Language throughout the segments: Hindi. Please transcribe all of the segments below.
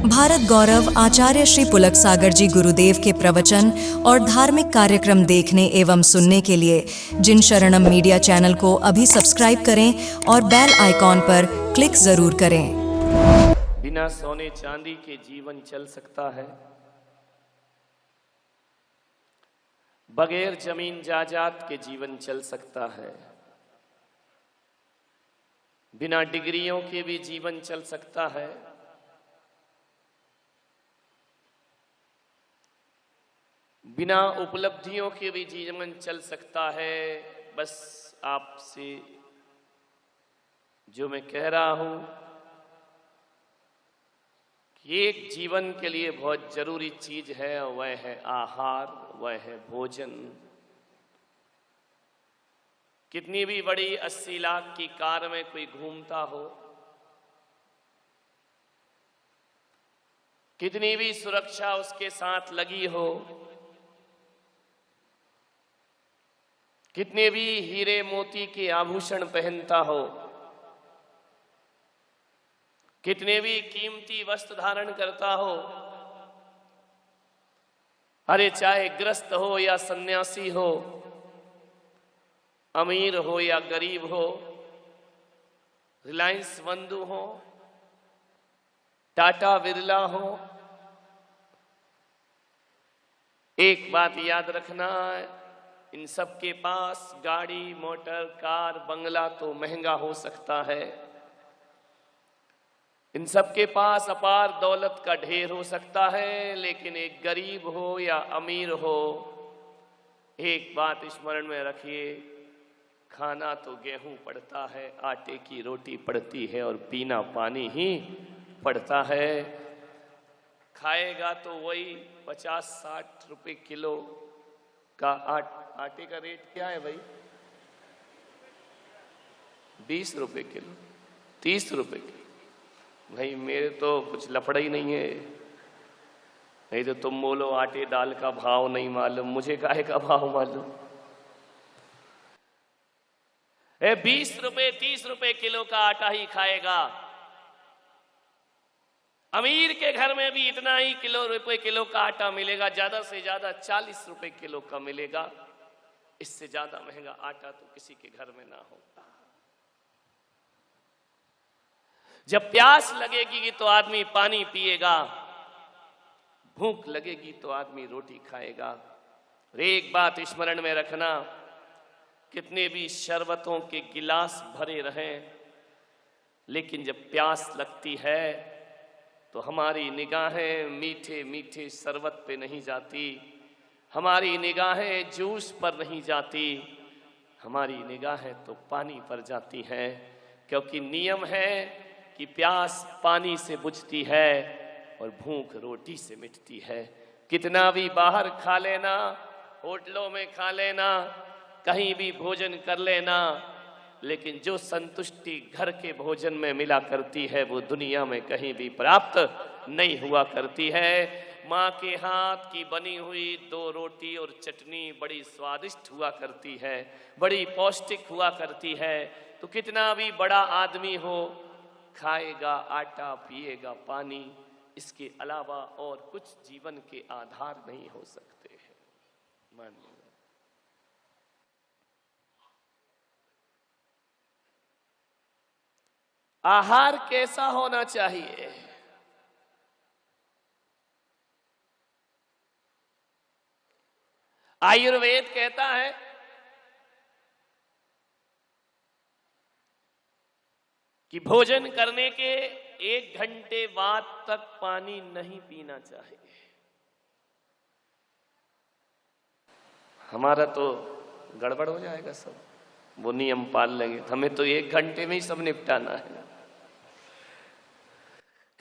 भारत गौरव आचार्य श्री पुलक सागर जी गुरुदेव के प्रवचन और धार्मिक कार्यक्रम देखने एवं सुनने के लिए जिन शरणम मीडिया चैनल को अभी सब्सक्राइब करें और बेल आइकॉन पर क्लिक जरूर करें। बिना सोने चांदी के जीवन चल सकता है, बगैर जमीन जायदाद के जीवन चल सकता है, बिना डिग्रियों के भी जीवन चल सकता है, बिना उपलब्धियों के भी जीवन चल सकता है। बस आपसे जो मैं कह रहा हूं कि एक जीवन के लिए बहुत जरूरी चीज है, वह है आहार, वह है भोजन। कितनी भी बड़ी 80 लाख की कार में कोई घूमता हो, कितनी भी सुरक्षा उसके साथ लगी हो, कितने भी हीरे मोती के आभूषण पहनता हो, कितने भी कीमती वस्त्र धारण करता हो, अरे चाहे ग्रस्त हो या सन्यासी हो, अमीर हो या गरीब हो, रिलायंस बंधु हो, टाटा बिरला हो, एक बात याद रखना, इन सब के पास गाड़ी, मोटर, कार, बंगला तो महंगा हो सकता है, इन सब के पास अपार दौलत का ढेर हो सकता है, लेकिन एक गरीब हो या अमीर हो, एक बात स्मरण में रखिए, खाना तो गेहूं पड़ता है, आटे की रोटी पड़ती है और पीना पानी ही पड़ता है। खाएगा तो वही 50-60 रुपए किलो का आटे का रेट क्या है भाई? 20 रुपए किलो, 30 रुपए किलो। भाई मेरे तो कुछ लफड़ा ही नहीं है, नहीं तो तुम बोलो आटे दाल का भाव नहीं मालूम, मुझे काहे का भाव मालूम? 20 रुपए 30 रुपए किलो का आटा ही खाएगा। अमीर के घर में भी इतना ही रुपए किलो का आटा मिलेगा, ज्यादा से ज्यादा 40 रुपए किलो का मिलेगा। इससे ज्यादा महंगा आटा तो किसी के घर में ना हो। जब प्यास लगेगी तो आदमी पानी पिएगा, भूख लगेगी तो आदमी रोटी खाएगा। और एक बात स्मरण में रखना, कितने भी शरबतों के गिलास भरे रहें, लेकिन जब प्यास लगती है तो हमारी निगाहें मीठे मीठे शरबत पे नहीं जाती, हमारी निगाहें जूस पर नहीं जाती, हमारी निगाहें तो पानी पर जाती हैं। क्योंकि नियम है कि प्यास पानी से बुझती है और भूख रोटी से मिटती है। कितना भी बाहर खा लेना, होटलों में खा लेना, कहीं भी भोजन कर लेना, लेकिन जो संतुष्टि घर के भोजन में मिला करती है वो दुनिया में कहीं भी प्राप्त नहीं हुआ करती है। माँ के हाथ की बनी हुई 2 रोटी और चटनी बड़ी स्वादिष्ट हुआ करती है, बड़ी पौष्टिक हुआ करती है। तो कितना भी बड़ा आदमी हो, खाएगा आटा, पिएगा पानी, इसके अलावा और कुछ जीवन के आधार नहीं हो सकते हैं। मानिए आहार कैसा होना चाहिए? आयुर्वेद कहता है कि भोजन करने के 1 घंटे बाद तक पानी नहीं पीना चाहिए। हमारा तो गड़बड़ हो जाएगा सब, वो नियम पाल लेंगे, हमें तो 1 घंटे में ही सब निपटाना है।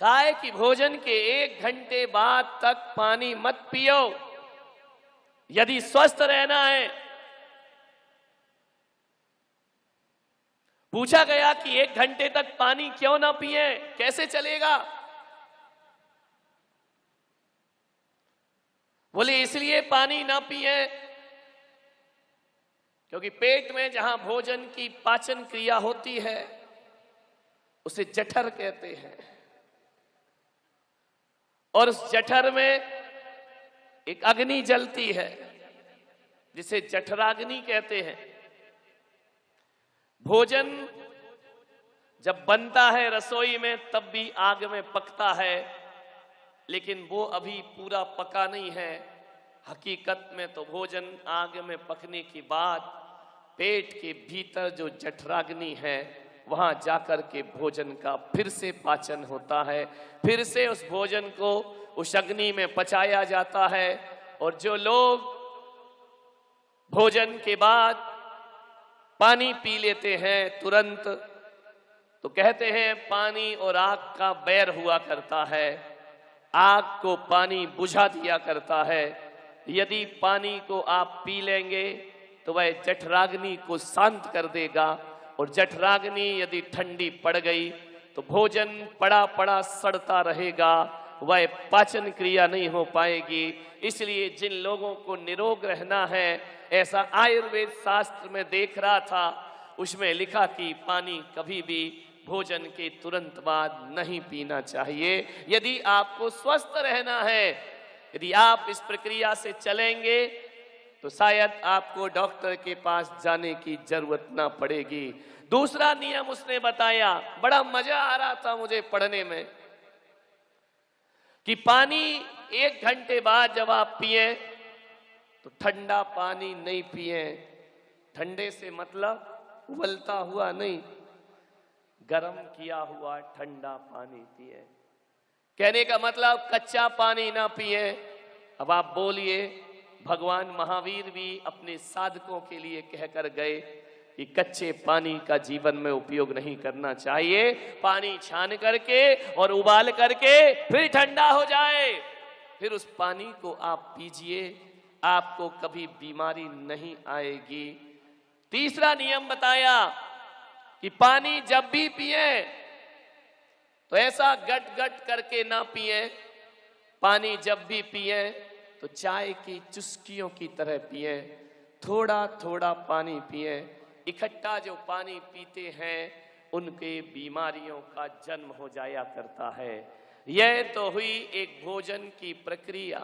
कहा है कि भोजन के 1 घंटे बाद तक पानी मत पियो यदि स्वस्थ रहना है। पूछा गया कि 1 घंटे तक पानी क्यों ना पिए, कैसे चलेगा? बोले इसलिए पानी ना पिए क्योंकि पेट में जहां भोजन की पाचन क्रिया होती है उसे जठर कहते हैं। और उस जठर में एक अग्नि जलती है जिसे जठराग्नि कहते हैं। भोजन जब बनता है रसोई में तब भी आग में पकता है, लेकिन वो अभी पूरा पका नहीं है। हकीकत में तो भोजन आग में पकने के बाद पेट के भीतर जो जठराग्नि है वहां जाकर के भोजन का फिर से पाचन होता है, फिर से उस भोजन को उस अग्नि में पचाया जाता है। और जो लोग भोजन के बाद पानी पी लेते हैं तुरंत, तो कहते हैं पानी और आग का बैर हुआ करता है, आग को पानी बुझा दिया करता है। यदि पानी को आप पी लेंगे तो वह जठराग्नि को शांत कर देगा, और जठराग्नि यदि ठंडी पड़ गई तो भोजन पड़ा पड़ा सड़ता रहेगा, वह पाचन क्रिया नहीं हो पाएगी। इसलिए जिन लोगों को निरोग रहना है, ऐसा आयुर्वेद शास्त्र में देख रहा था, उसमें लिखा कि पानी कभी भी भोजन के तुरंत बाद नहीं पीना चाहिए। यदि आपको स्वस्थ रहना है, यदि आप इस प्रक्रिया से चलेंगे तो शायद आपको डॉक्टर के पास जाने की जरूरत ना पड़ेगी। दूसरा नियम उसने बताया, बड़ा मजा आ रहा था मुझे पढ़ने में, कि पानी 1 घंटे बाद जब आप पिए तो ठंडा पानी नहीं पिए। ठंडे से मतलब उबलता हुआ नहीं, गरम किया हुआ ठंडा पानी पिए। कहने का मतलब कच्चा पानी ना पिए। अब आप बोलिए, भगवान महावीर भी अपने साधकों के लिए कहकर गए कि कच्चे पानी का जीवन में उपयोग नहीं करना चाहिए, पानी छान करके और उबाल करके फिर ठंडा हो जाए, फिर उस पानी को आप पीजिए, आपको कभी बीमारी नहीं आएगी। तीसरा नियम बताया कि पानी जब भी पिए तो ऐसा गट गट करके ना पिए। पानी जब भी पिए तो चाय की चुस्कियों की तरह पिए, थोड़ा थोड़ा पानी पिए। इकट्ठा जो पानी पीते हैं उनके बीमारियों का जन्म हो जाया करता है। यह तो हुई एक भोजन की प्रक्रिया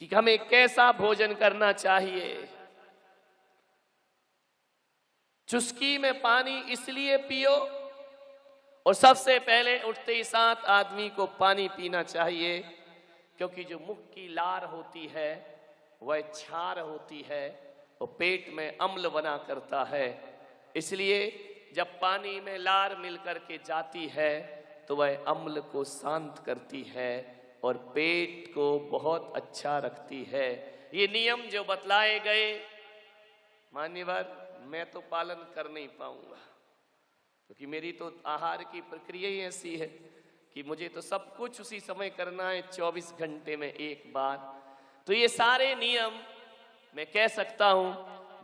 कि हमें कैसा भोजन करना चाहिए। चुस्की में पानी इसलिए पियो, और सबसे पहले उठते ही साथ आदमी को पानी पीना चाहिए, क्योंकि जो मुख की लार होती है वह क्षार होती है और पेट में अम्ल बना करता है। इसलिए जब पानी में लार मिलकर के जाती है तो वह अम्ल को शांत करती है और पेट को बहुत अच्छा रखती है। ये नियम जो बतलाए गए, मान्यवर, मैं तो पालन कर नहीं पाऊंगा, क्योंकि मेरी तो आहार की प्रक्रिया ही ऐसी है कि मुझे तो सब कुछ उसी समय करना है, 24 घंटे में एक बार। तो ये सारे नियम मैं कह सकता हूं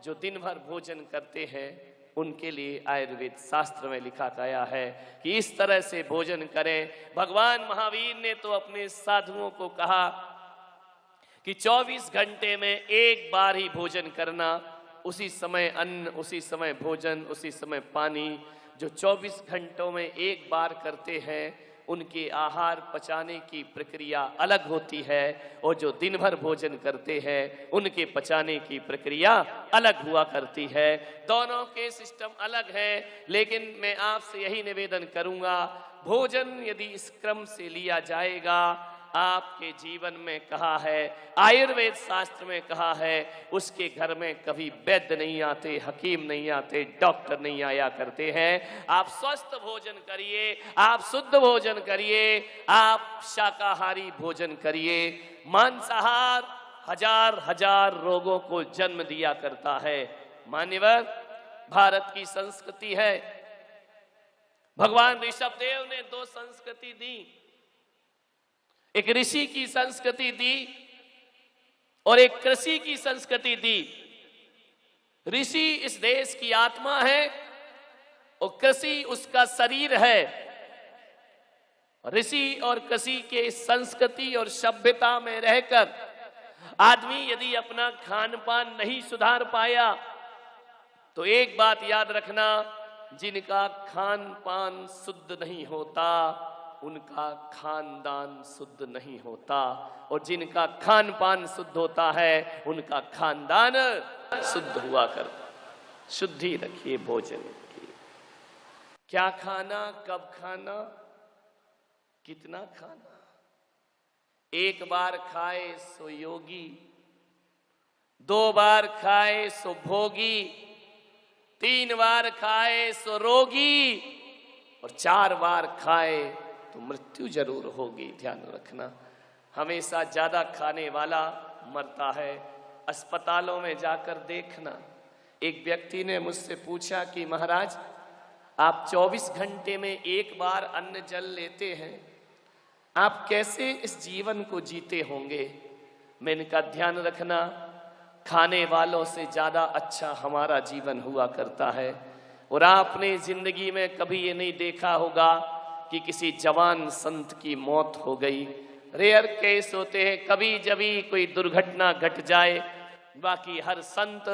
जो दिन भर भोजन करते हैं उनके लिए आयुर्वेद शास्त्र में लिखा गया है कि इस तरह से भोजन करें। भगवान महावीर ने तो अपने साधुओं को कहा कि 24 घंटे में एक बार ही भोजन करना, उसी समय अन्न, उसी समय भोजन, उसी समय पानी। जो 24 घंटों में एक बार करते हैं उनके आहार पचाने की प्रक्रिया अलग होती है, और जो दिन भर भोजन करते हैं उनके पचाने की प्रक्रिया अलग हुआ करती है। दोनों के सिस्टम अलग हैं, लेकिन मैं आपसे यही निवेदन करूंगा, भोजन यदि इस क्रम से लिया जाएगा, आपके जीवन में कहा है, आयुर्वेद शास्त्र में कहा है, उसके घर में कभी वैद्य नहीं आते, हकीम नहीं आते, डॉक्टर नहीं आया करते हैं। आप स्वस्थ भोजन करिए, आप शुद्ध भोजन करिए, आप शाकाहारी भोजन करिए। मांसाहार हजार हजार रोगों को जन्म दिया करता है। मान्यवर, भारत की संस्कृति है, भगवान ऋषभदेव ने 2 संस्कृति दी, एक ऋषि की संस्कृति दी और एक कृषि की संस्कृति दी। ऋषि इस देश की आत्मा है और कृषि उसका शरीर है। ऋषि और कृषि के संस्कृति और सभ्यता में रहकर आदमी यदि अपना खान पान नहीं सुधार पाया तो एक बात याद रखना, जिनका खान पान शुद्ध नहीं होता उनका खानदान शुद्ध नहीं होता, और जिनका खान पान शुद्ध होता है उनका खानदान शुद्ध हुआ करता। शुद्धि रखिए भोजन की। क्या खाना, कब खाना, कितना खाना। एक बार खाए सो योगी, 2 बार खाए सो भोगी, 3 बार खाए सो रोगी, और 4 बार खाए तो मृत्यु जरूर होगी। ध्यान रखना। हमेशा ज्यादा खाने वाला मरता है। अस्पतालों में जाकर देखना। एक व्यक्ति ने मुझसे पूछा कि महाराज, आप 24 घंटे में एक बार अन्न जल लेते हैं, आप कैसे इस जीवन को जीते होंगे। मैंने कहा ध्यान रखना, खाने वालों से ज्यादा अच्छा हमारा जीवन हुआ करता है। और आपने जिंदगी में कभी ये नहीं देखा होगा कि किसी जवान संत की मौत हो गई। रेयर केस होते हैं, कभी जभी कोई दुर्घटना घट जाए, बाकी हर संत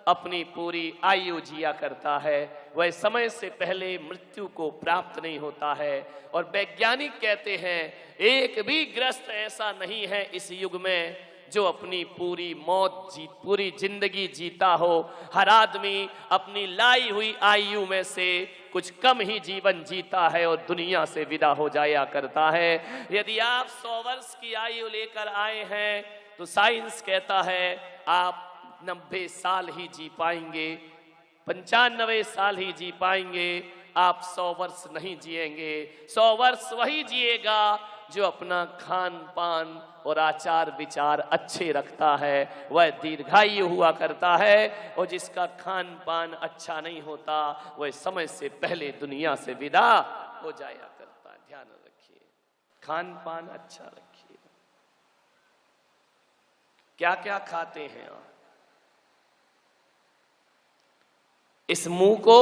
अपनी पूरी आयु जिया करता है। वह समय से पहले मृत्यु को प्राप्त नहीं होता है। और वैज्ञानिक कहते हैं एक भी ग्रस्त ऐसा नहीं है इस युग में जो अपनी पूरी जिंदगी जीता हो। हर आदमी अपनी लाई हुई आयु में से कुछ कम ही जीवन जीता है और दुनिया से विदा हो जाया करता है। यदि आप 100 वर्ष की आयु लेकर आए हैं तो साइंस कहता है आप 90 साल ही जी पाएंगे, 95 साल ही जी पाएंगे। आप 100 वर्ष नहीं जिएंगे। 100 वर्ष वही जिएगा जो अपना खान पान और आचार विचार अच्छे रखता है, वह दीर्घायु हुआ करता है। और जिसका खान पान अच्छा नहीं होता वह समय से पहले दुनिया से विदा हो जाया करता है। ध्यान रखिए, खान पान अच्छा रखिए। क्या क्या खाते हैं आप? इस मुंह को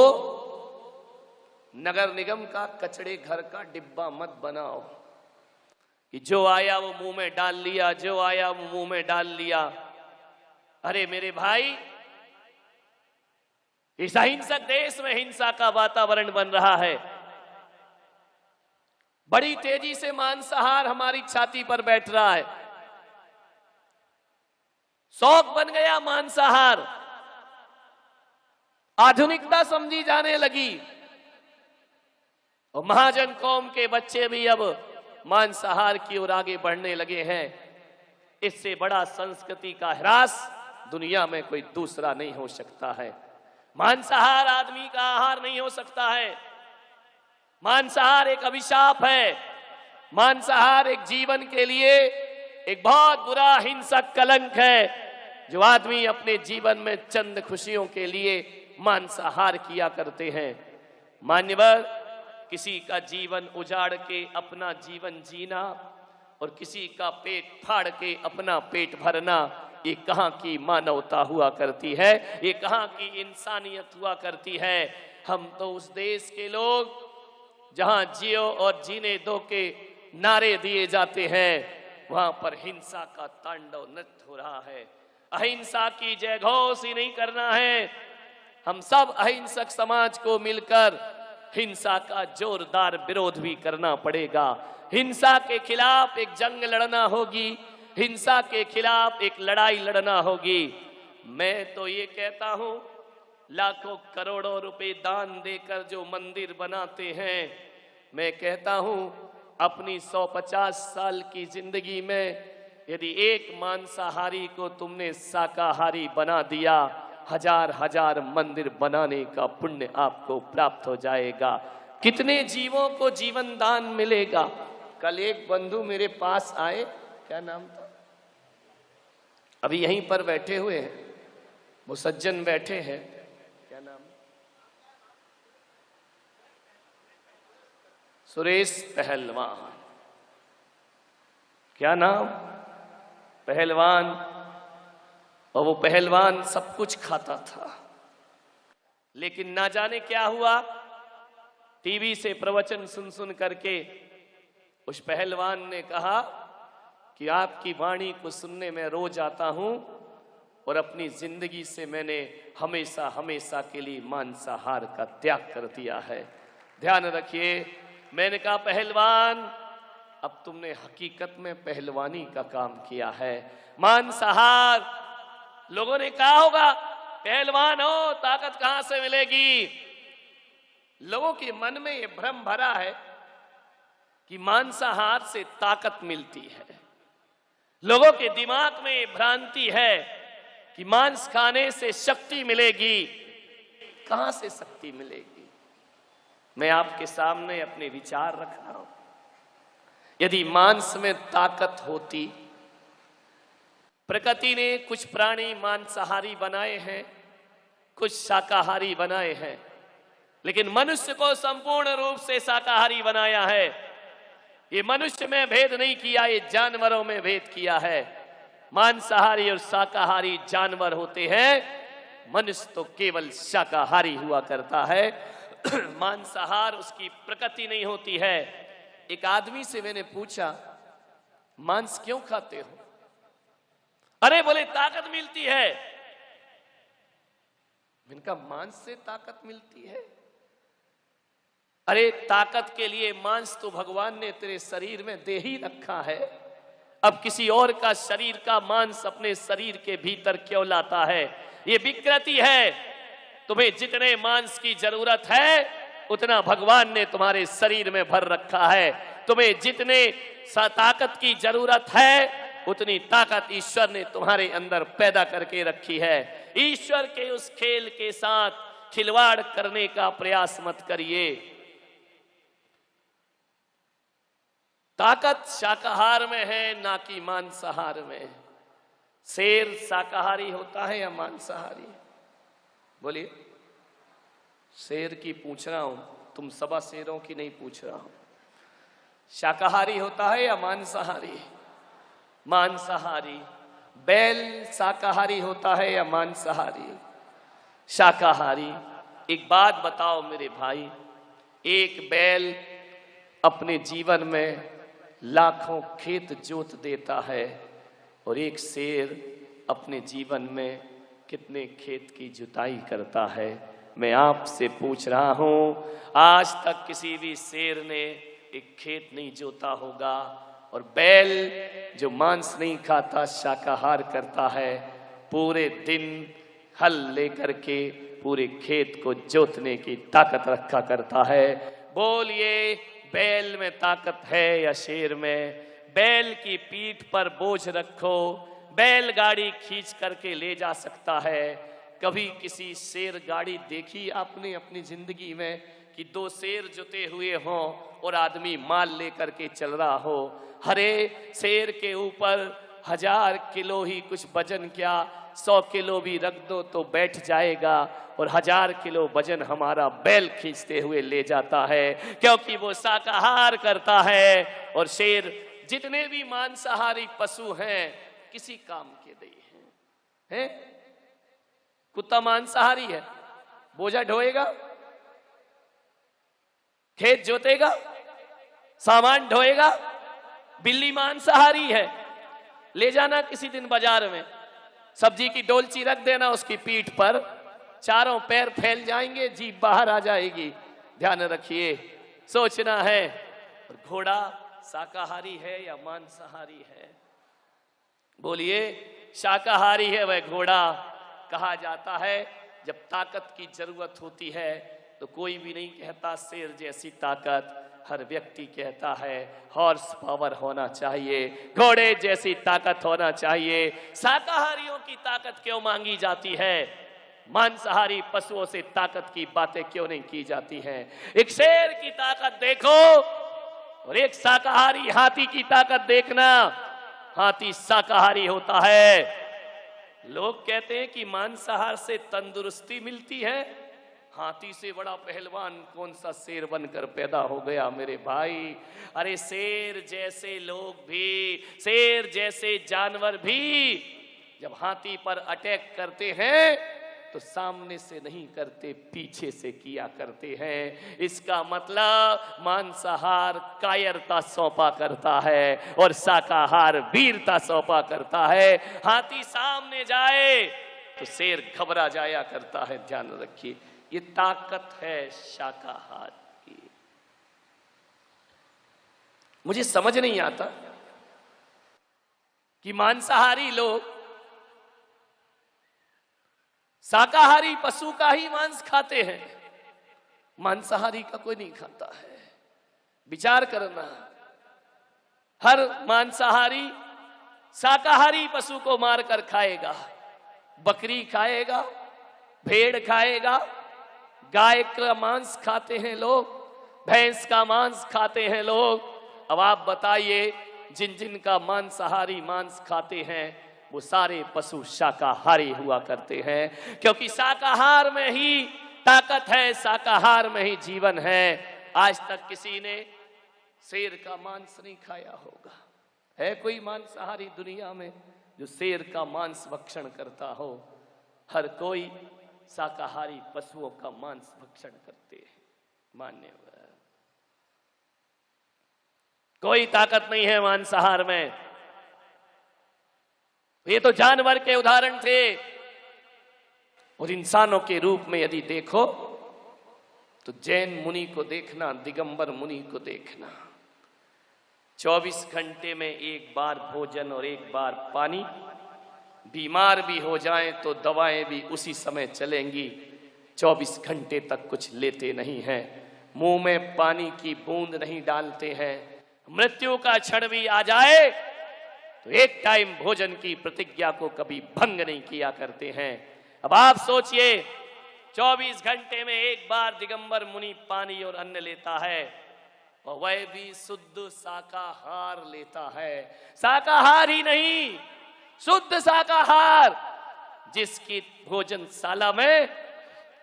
नगर निगम का कचड़े घर का डिब्बा मत बनाओ कि जो आया वो मुंह में डाल लिया, जो आया वो मुंह में डाल लिया। अरे मेरे भाई, इस अहिंसक देश में हिंसा का वातावरण बन रहा है। बड़ी तेजी से मांसाहार हमारी छाती पर बैठ रहा है। शौक बन गया मांसाहार, आधुनिकता समझी जाने लगी। और महाजन कौम के बच्चे भी अब मांसाहार की ओर आगे बढ़ने लगे हैं। इससे बड़ा संस्कृति का ह्रास दुनिया में कोई दूसरा नहीं हो सकता है। मांसाहार आदमी का आहार नहीं हो सकता है। मांसाहार एक अभिशाप है। मांसाहार एक जीवन के लिए एक बहुत बुरा हिंसक कलंक है जो आदमी अपने जीवन में चंद खुशियों के लिए मांसाहार किया करते हैं। मान्यवर, किसी का जीवन उजाड़ के अपना जीवन जीना और किसी का पेट फाड़ के अपना पेट भरना, ये कहाँ की मानवता हुआ करती है, ये कहाँ की इंसानियत हुआ करती है। हम तो उस देश के लोग जहां जियो और जीने दो के नारे दिए जाते हैं, वहां पर हिंसा का तांडव नृत्य हो रहा है। अहिंसा की जयघोष ही नहीं करना है। हम सब अहिंसक समाज को मिलकर हिंसा का जोरदार विरोध भी करना पड़ेगा। हिंसा के खिलाफ एक जंग लड़ना होगी, हिंसा के खिलाफ एक लड़ाई लड़ना होगी। मैं तो ये कहता हूं, लाखों करोड़ों रुपए दान देकर जो मंदिर बनाते हैं, मैं कहता हूं अपनी 150 साल की जिंदगी में यदि एक मांसाहारी को तुमने शाकाहारी बना दिया, हजार हजार मंदिर बनाने का पुण्य आपको प्राप्त हो जाएगा। कितने जीवों को जीवन दान मिलेगा। कल एक बंधु मेरे पास आए, क्या नाम था, अभी यहीं पर बैठे हुए हैं, वो सज्जन बैठे हैं, क्या नाम, सुरेश पहलवान, क्या नाम, पहलवान। और वो पहलवान सब कुछ खाता था, लेकिन ना जाने क्या हुआ, टीवी से प्रवचन सुन सुन करके उस पहलवान ने कहा कि आपकी वाणी को सुनने में रोज आता हूं और अपनी जिंदगी से मैंने हमेशा हमेशा के लिए मांसाहार का त्याग कर दिया है। ध्यान रखिए, मैंने कहा पहलवान, अब तुमने हकीकत में पहलवानी का काम किया है। मांसाहार, लोगों ने कहा होगा पहलवान हो, ताकत कहां से मिलेगी। लोगों के मन में यह भ्रम भरा है कि मांसाहार से ताकत मिलती है। लोगों के दिमाग में यह भ्रांति है कि मांस खाने से शक्ति मिलेगी। कहां से शक्ति मिलेगी? मैं आपके सामने अपने विचार रख रहा हूं। यदि मांस में ताकत होती, प्रकृति ने कुछ प्राणी मांसाहारी बनाए हैं, कुछ शाकाहारी बनाए हैं, लेकिन मनुष्य को संपूर्ण रूप से शाकाहारी बनाया है। ये मनुष्य में भेद नहीं किया, ये जानवरों में भेद किया है। मांसाहारी और शाकाहारी जानवर होते हैं, मनुष्य तो केवल शाकाहारी हुआ करता है। मांसाहार उसकी प्रकृति नहीं होती है। एक आदमी से मैंने पूछा, मांस क्यों खाते हो? अरे बोले ताकत मिलती है। मैंने कहा मांस से ताकत मिलती है? अरे ताकत के लिए मांस तो भगवान ने तेरे शरीर में दे ही रखा है। अब किसी और का शरीर का मांस अपने शरीर के भीतर क्यों लाता है? ये विकृति है। तुम्हें जितने मांस की जरूरत है उतना भगवान ने तुम्हारे शरीर में भर रखा है। तुम्हें जितने ताकत की जरूरत है उतनी ताकत ईश्वर ने तुम्हारे अंदर पैदा करके रखी है। ईश्वर के उस खेल के साथ खिलवाड़ करने का प्रयास मत करिए। ताकत शाकाहार में है, ना कि मांसाहार में। शेर शाकाहारी होता है या मांसाहारी? बोलिए। शेर की पूछ रहा हूं, तुम सवा शेरों की नहीं पूछ रहा हूं। शाकाहारी होता है या मांसाहारी? मांसाहारी। बैल शाकाहारी होता है या मांसाहारी? शाकाहारी। एक बात बताओ मेरे भाई, एक बैल अपने जीवन में लाखों खेत जोत देता है और एक शेर अपने जीवन में कितने खेत की जुताई करता है? मैं आपसे पूछ रहा हूं, आज तक किसी भी शेर ने एक खेत नहीं जोता होगा। और बैल जो मांस नहीं खाता, शाकाहार करता है, पूरे दिन हल लेकर के पूरे खेत को जोतने की ताकत रखा करता है। बोलिए, बैल में ताकत है या शेर में? बैल की पीठ पर बोझ रखो, बैलगाड़ी खींच करके ले जा सकता है। कभी किसी शेर गाड़ी देखी आपने अपनी जिंदगी में कि दो शेर जुते हुए हों और आदमी माल लेकर के चल रहा हो? हरे शेर के ऊपर 1000 किलो ही कुछ वजन, क्या 100 किलो भी रख दो तो बैठ जाएगा, और 1000 किलो वजन हमारा बैल खींचते हुए ले जाता है, क्योंकि वो शाकाहार करता है। और शेर, जितने भी मांसाहारी पशु हैं, किसी काम के नहीं हैं। कुत्ता मांसाहारी है, बोझा ढोएगा, खेत जोतेगा, सामान ढोएगा। बिल्ली मांसाहारी है, ले जाना किसी दिन बाजार में, सब्जी की डोलची रख देना उसकी पीठ पर, चारों पैर फैल जाएंगे, जीभ बाहर आ जाएगी। ध्यान रखिए, सोचना है। और घोड़ा शाकाहारी है या मांसाहारी है? बोलिए। शाकाहारी है वह घोड़ा। कहा जाता है जब ताकत की जरूरत होती है तो कोई भी नहीं कहता शेर जैसी ताकत, हर व्यक्ति कहता है हॉर्स पावर होना चाहिए, घोड़े जैसी ताकत होना चाहिए। शाकाहारियों की ताकत क्यों मांगी जाती है? मांसाहारी पशुओं से ताकत की बातें क्यों नहीं की जाती हैं? एक शेर की ताकत देखो और एक शाकाहारी हाथी की ताकत देखना। हाथी शाकाहारी होता है। लोग कहते हैं कि मांसाहार से तंदुरुस्ती मिलती है। हाथी से बड़ा पहलवान कौन सा शेर बनकर पैदा हो गया मेरे भाई? अरे शेर जैसे लोग भी, शेर जैसे जानवर भी जब हाथी पर अटैक करते हैं तो सामने से नहीं करते, पीछे से किया करते हैं। इसका मतलब मांसाहार कायरता सौंपा करता है और शाकाहार वीरता सौंपा करता है। हाथी सामने जाए तो शेर घबरा जाया करता है। ध्यान रखिए, ये ताकत है शाकाहार की। मुझे समझ नहीं आता कि मांसाहारी लोग शाकाहारी पशु का ही मांस खाते हैं, मांसाहारी का कोई नहीं खाता है। विचार करना, हर मांसाहारी शाकाहारी पशु को मारकर खाएगा, बकरी खाएगा, भेड़ खाएगा, गाय का मांस खाते हैं लोग, भैंस का मांस खाते हैं लोग। अब आप बताइए, जिन जिन का मांसाहारी मांस खाते हैं वो सारे पशु शाकाहारी हुआ करते हैं, क्योंकि शाकाहार में ही ताकत है, शाकाहार में ही जीवन है। आज तक किसी ने शेर का मांस नहीं खाया होगा। है कोई मांसाहारी दुनिया में जो शेर का मांस भक्षण करता हो? हर कोई शाकाहारी पशुओं का मांस भक्षण करते हैं। मान्यवर, कोई ताकत नहीं है मांसाहार में। ये तो जानवर के उदाहरण थे, और इंसानों के रूप में यदि देखो तो जैन मुनि को देखना, दिगंबर मुनि को देखना। 24 घंटे में एक बार भोजन और एक बार पानी। बीमार भी हो जाएं तो दवाएं भी उसी समय चलेंगी। 24 घंटे तक कुछ लेते नहीं हैं, मुंह में पानी की बूंद नहीं डालते हैं। मृत्यु का क्षण भी आ जाए तो एक टाइम भोजन की प्रतिज्ञा को कभी भंग नहीं किया करते हैं। अब आप सोचिए, 24 घंटे में एक बार दिगंबर मुनि पानी और अन्न लेता है, और वह भी शुद्ध शाकाहार लेता है। शाकाहार ही नहीं, शुद्ध शाकाहार, जिसकी भोजनशाला में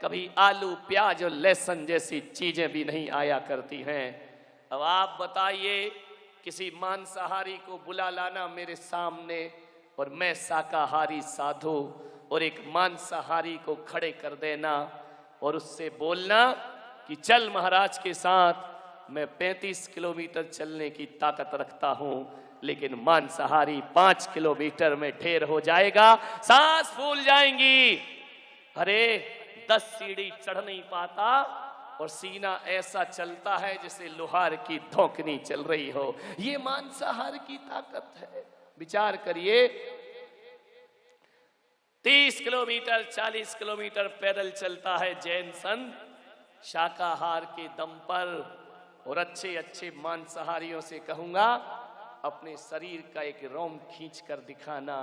कभी आलू, प्याज और लहसुन जैसी चीजें भी नहीं आया करती हैं। अब आप बताइए, किसी मांसाहारी को बुला लाना मेरे सामने, और मैं शाकाहारी साधु, और एक मांसाहारी को खड़े कर देना और उससे बोलना कि चल महाराज के साथ, मैं 35 किलोमीटर चलने की ताकत रखता हूं, लेकिन मांसाहारी 5 किलोमीटर में ढेर हो जाएगा, सांस फूल जाएंगी। अरे 10 सीढ़ी चढ़ नहीं पाता और सीना ऐसा चलता है जैसे लोहार की धोकनी चल रही हो। ये मांसाहार की ताकत है। विचार करिए, 30 किलोमीटर 40 किलोमीटर पैदल चलता है जैन संत शाकाहार के दम पर। और अच्छे अच्छे मांसाहारियों से कहूंगा, अपने शरीर का एक रोम खींच कर दिखाना।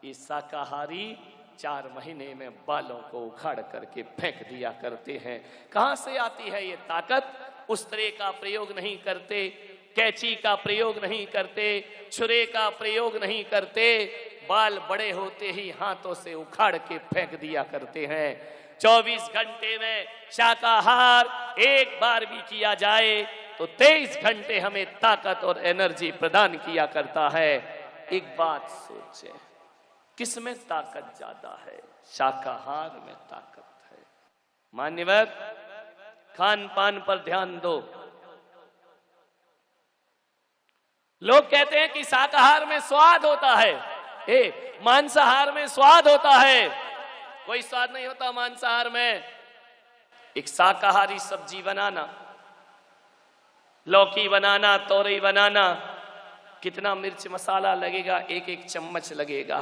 ये शाकाहारी 4 महीने में बालों को उखाड़ करके फेंक दिया करते हैं। कहां से आती है ये ताकत? उस्तरे का प्रयोग नहीं करते, कैंची का प्रयोग नहीं करते, छुरे का प्रयोग नहीं करते, बाल बड़े होते ही हाथों से उखाड़ के फेंक दिया करते हैं। 24 घंटे में शाकाहार एक बार भी किया जाए तो 23 घंटे हमें ताकत और एनर्जी प्रदान किया करता है। एक बात सोचें, किस में ताकत ज्यादा है? शाकाहार में ताकत है। मान्यवर, खान पान पर ध्यान दो। लोग कहते हैं कि शाकाहार में स्वाद होता है, मांसाहार में स्वाद होता है। कोई स्वाद नहीं होता मांसाहार में। एक शाकाहारी सब्जी बनाना, लौकी बनाना, तोरई बनाना, कितना मिर्च मसाला लगेगा, एक एक चम्मच लगेगा।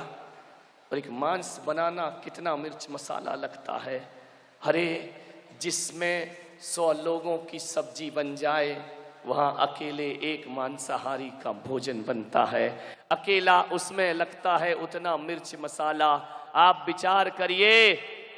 और एक मांस बनाना कितना मिर्च मसाला लगता है। अरे जिसमें 100 लोगों की सब्जी बन जाए, वहां अकेले एक मांसाहारी का भोजन बनता है। अकेला उसमें लगता है उतना मिर्च मसाला। आप विचार करिए,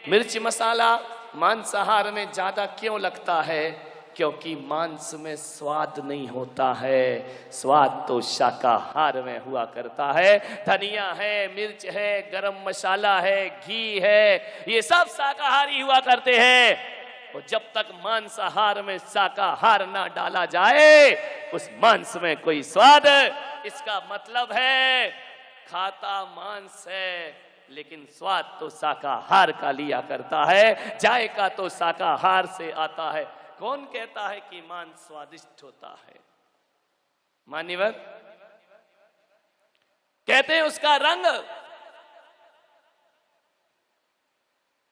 मिर्च मसाला मांसाहार में ज्यादा क्यों लगता है? क्योंकि मांस में स्वाद नहीं होता है, स्वाद तो शाकाहार में हुआ करता है। धनिया है, मिर्च है, गरम मसाला है, घी है, ये सब शाकाहारी हुआ करते हैं। और जब तक मांसाहार में शाकाहार ना डाला जाए, उस मांस में कोई स्वाद। इसका मतलब है खाता मांस है, लेकिन स्वाद तो शाकाहार का लिया करता है, जायका तो शाकाहार से आता है। कौन कहता है कि मांस स्वादिष्ट होता है? मान्यवर कहते हैं उसका रंग,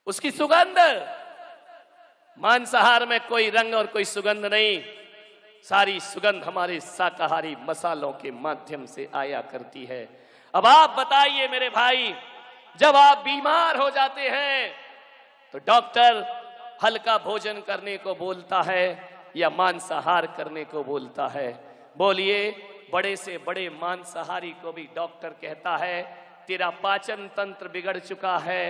उसकी सुगंध। मांसाहार में कोई रंग और कोई सुगंध नहीं। सारी सुगंध हमारे शाकाहारी मसालों के माध्यम से आया करती है। अब आप बताइए मेरे भाई, जब आप बीमार हो जाते हैं तो डॉक्टर हल्का भोजन करने को बोलता है या मांसाहार करने को बोलता है? बोलिए, बड़े से बड़े मांसाहारी को भी डॉक्टर कहता है तेरा पाचन तंत्र बिगड़ चुका है,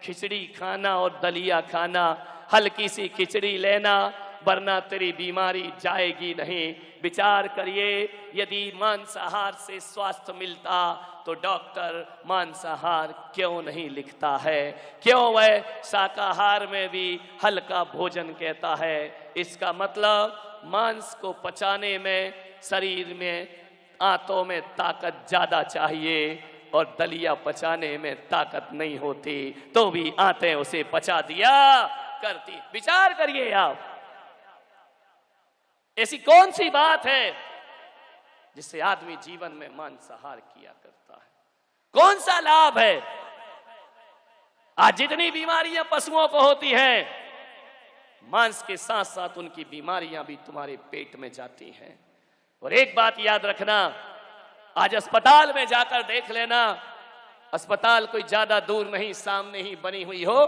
खिचड़ी खाना और दलिया खाना, हल्की सी खिचड़ी लेना वरना तेरी बीमारी जाएगी नहीं। विचार करिए, यदि मांसाहार से स्वास्थ्य मिलता तो डॉक्टर मांसाहार क्यों नहीं लिखता है? क्यों वह शाकाहार में भी हल्का भोजन कहता है? इसका मतलब मांस को पचाने में शरीर में आंतों में ताकत ज्यादा चाहिए और दलिया पचाने में ताकत नहीं होती, तो भी आंतें उसे पचा दिया करती। विचार करिए आप, ऐसी कौन सी बात है जिससे आदमी जीवन में मांसाहार किया करता है? कौन सा लाभ है? आज जितनी बीमारियां पशुओं को होती हैं, मांस के साथ साथ उनकी बीमारियां भी तुम्हारे पेट में जाती हैं। और एक बात याद रखना, आज अस्पताल में जाकर देख लेना, अस्पताल कोई ज्यादा दूर नहीं, सामने ही बनी हुई हो,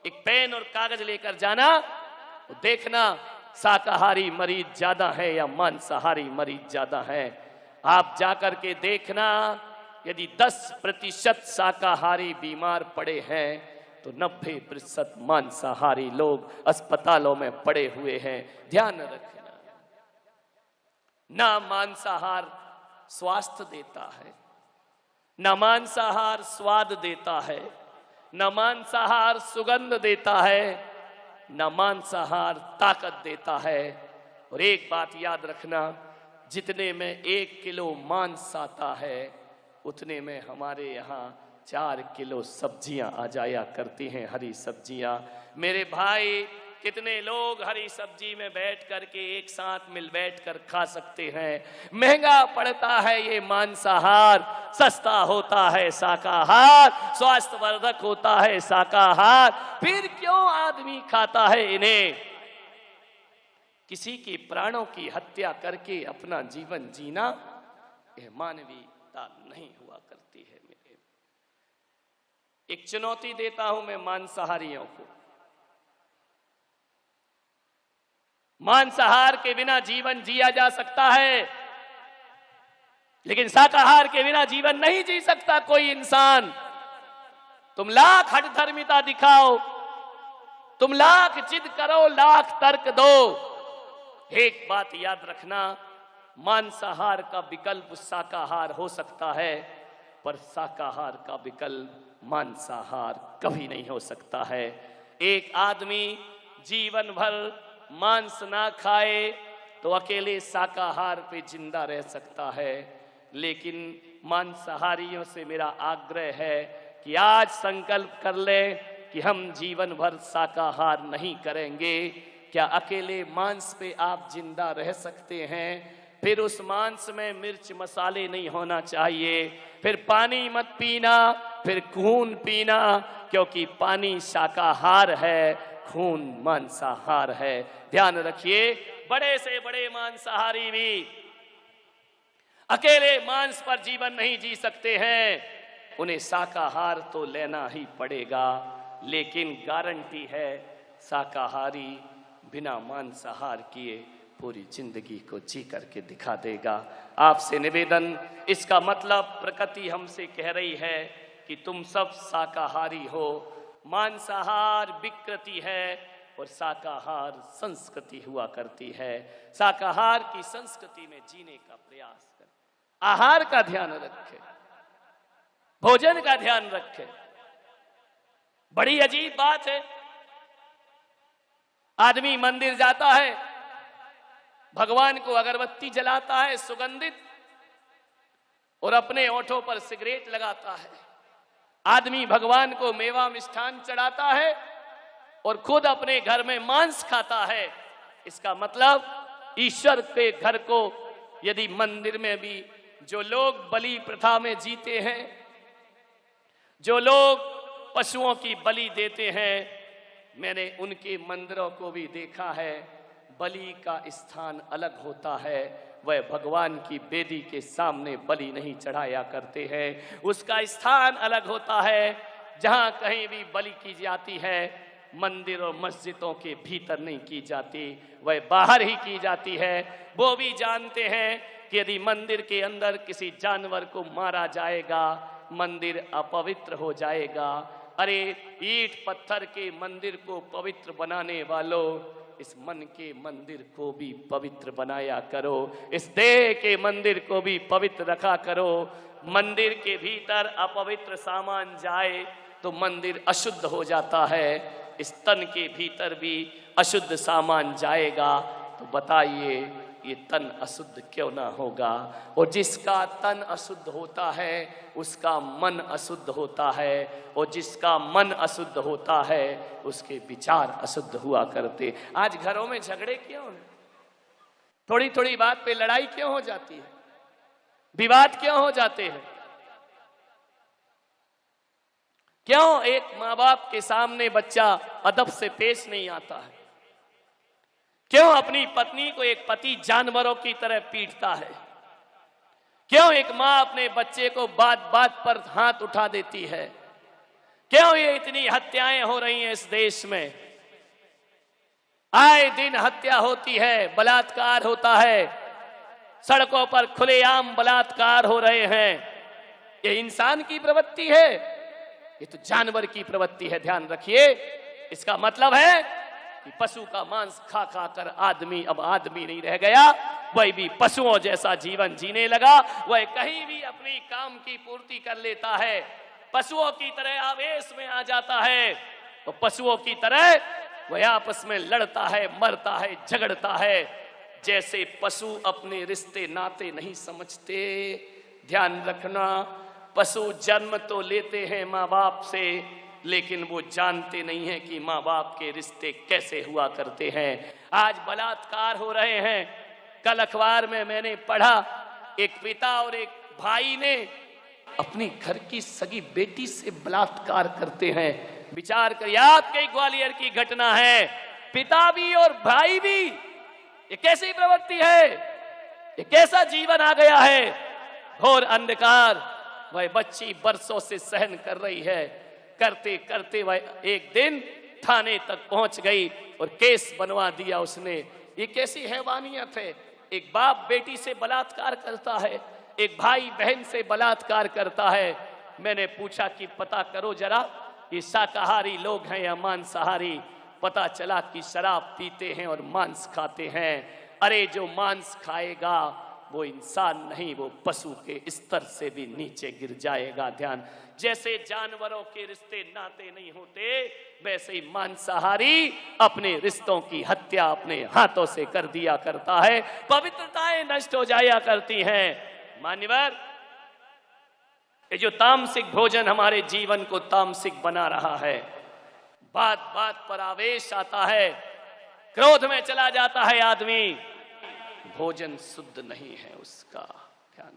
एक पेन और कागज लेकर जाना, तो देखना शाकाहारी मरीज ज्यादा है या मांसाहारी मरीज ज्यादा है। आप जाकर के देखना, यदि 10% शाकाहारी बीमार पड़े हैं तो 90% मांसाहारी लोग अस्पतालों में पड़े हुए हैं। ध्यान रखना, ना मांसाहार स्वास्थ्य देता है, ना मांसाहार स्वाद देता है, ना मांसाहार सुगंध देता है, ना मांसाहार ताकत देता है। और एक बात याद रखना, जितने में 1 किलो मांस आता है उतने में हमारे यहाँ 4 किलो सब्जियां आ जाया करती हैं, हरी सब्जियां। मेरे भाई, कितने लोग हरी सब्जी में बैठ करके एक साथ मिल बैठ कर खा सकते हैं? महंगा पड़ता है ये मांसाहार, सस्ता होता है शाकाहार, स्वास्थ्यवर्धक होता है शाकाहार। फिर क्यों आदमी खाता है इन्हें? किसी के प्राणों की हत्या करके अपना जीवन जीना यह मानवीयता नहीं हुआ करती है। मेरे एक चुनौती देता हूं मैं मांसाहारियों को, मांसाहार के बिना जीवन जिया जा सकता है, लेकिन शाकाहार के बिना जीवन नहीं जी सकता कोई इंसान। तुम लाख हठधर्मिता दिखाओ, तुम लाख जिद करो, लाख तर्क दो, एक बात याद रखना, मांसाहार का विकल्प शाकाहार हो सकता है, पर शाकाहार का विकल्प मांसाहार कभी नहीं हो सकता है। एक आदमी जीवन भर मांस ना खाए तो अकेले शाकाहार पे जिंदा रह सकता है, लेकिन मांसाहारियों से मेरा आग्रह है कि आज संकल्प कर ले कि हम जीवन भर शाकाहार नहीं करेंगे। क्या अकेले मांस पे आप जिंदा रह सकते हैं? फिर उस मांस में मिर्च मसाले नहीं होना चाहिए, फिर पानी मत पीना, फिर खून पीना, क्योंकि पानी शाकाहार है, खून मांसाहार है। ध्यान रखिए, बड़े से बड़े मांसाहारी भी अकेले मांस पर जीवन नहीं जी सकते हैं, उन्हें शाकाहार तो लेना ही पड़ेगा। लेकिन गारंटी है शाकाहारी बिना मांसाहार किए पूरी जिंदगी को जी करके दिखा देगा। आपसे निवेदन, इसका मतलब प्रकृति हमसे कह रही है कि तुम सब शाकाहारी हो। मांसाहार विकृति है और शाकाहार संस्कृति हुआ करती है। शाकाहार की संस्कृति में जीने का प्रयास करें, आहार का ध्यान रखें, भोजन का ध्यान रखें। बड़ी अजीब बात है, आदमी मंदिर जाता है, भगवान को अगरबत्ती जलाता है सुगंधित, और अपने ओंठों पर सिगरेट लगाता है। आदमी भगवान को मेवा मिष्ठान चढ़ाता है और खुद अपने घर में मांस खाता है। इसका मतलब ईश्वर के घर को, यदि मंदिर में भी जो लोग बलि प्रथा में जीते हैं, जो लोग पशुओं की बलि देते हैं, मैंने उनके मंदिरों को भी देखा है बलि का स्थान अलग होता है। वह भगवान की बेदी के सामने बलि नहीं चढ़ाया करते हैं, उसका स्थान अलग होता है। जहां कहीं भी बलि की जाती है, मंदिर और मस्जिदों के भीतर नहीं की जाती, वह बाहर ही की जाती है। वो भी जानते हैं कि यदि मंदिर के अंदर किसी जानवर को मारा जाएगा, मंदिर अपवित्र हो जाएगा। अरे ईंट पत्थर के मंदिर को पवित्र बनाने वालों, इस मन के मंदिर को भी पवित्र बनाया करो, इस देह के मंदिर को भी पवित्र रखा करो। मंदिर के भीतर अपवित्र सामान जाए तो मंदिर अशुद्ध हो जाता है, इस तन के भीतर भी अशुद्ध सामान जाएगा तो बताइए ये तन अशुद्ध क्यों ना होगा। और जिसका तन अशुद्ध होता है उसका मन अशुद्ध होता है, और जिसका मन अशुद्ध होता है उसके विचार अशुद्ध हुआ करते। आज घरों में झगड़े क्यों हैं? थोड़ी थोड़ी बात पे लड़ाई क्यों हो जाती है, विवाद क्यों हो जाते हैं? क्यों एक माँ बाप के सामने बच्चा अदब से पेश नहीं आता है? क्यों अपनी पत्नी को एक पति जानवरों की तरह पीटता है? क्यों एक माँ अपने बच्चे को बात बात पर हाथ उठा देती है? क्यों ये इतनी हत्याएं हो रही हैं इस देश में? आए दिन हत्या होती है, बलात्कार होता है, सड़कों पर खुलेआम बलात्कार हो रहे हैं। ये इंसान की प्रवृत्ति है? ये तो जानवर की प्रवृत्ति है। ध्यान रखिए, इसका मतलब है कि पशु का मांस खा खा कर आदमी अब आदमी नहीं रह गया, वह भी पशुओं जैसा जीवन जीने लगा। वह कहीं भी अपनी काम की पूर्ति कर लेता है, पशुओं की तरह आवेश में आ जाता है, तो पशुओं की तरह वह आपस में लड़ता है, मरता है, झगड़ता है। जैसे पशु अपने रिश्ते नाते नहीं समझते। ध्यान रखना, पशु जन्म तो लेते हैं माँ बाप से, लेकिन वो जानते नहीं हैं कि माँ बाप के रिश्ते कैसे हुआ करते हैं। आज बलात्कार हो रहे हैं। कल अखबार में मैंने पढ़ा, एक पिता और एक भाई ने अपनी घर की सगी बेटी से बलात्कार करते हैं। विचार करिए, आपके ग्वालियर की घटना है, पिता भी और भाई भी। ये कैसी प्रवृत्ति है? ये कैसा जीवन आ गया है? घोर अंधकार। वह बच्ची बरसों से सहन कर रही है, करते करते वह एक दिन थाने तक पहुंच गई और केस बनवा दिया उसने। ये कैसी हैवानियत है? एक बाप बेटी से बलात्कार करता है, एक भाई बहन से बलात्कार करता है। मैंने पूछा कि पता करो जरा, ये शाकाहारी लोग हैं या मांसाहारी? पता चला कि शराब पीते हैं और मांस खाते हैं। अरे जो मांस खाएगा वो इंसान नहीं, वो पशु के स्तर से भी नीचे गिर जाएगा। ध्यान, जैसे जानवरों के रिश्ते नाते नहीं होते, वैसे ही मांसाहारी अपने रिश्तों की हत्या अपने हाथों से कर दिया करता है, पवित्रताएं नष्ट हो जाया करती हैं। मान्यवर, ये जो तामसिक भोजन हमारे जीवन को तामसिक बना रहा है, बात बात पर आवेश आता है, क्रोध में चला जाता है आदमी, भोजन शुद्ध नहीं है उसका। ध्यान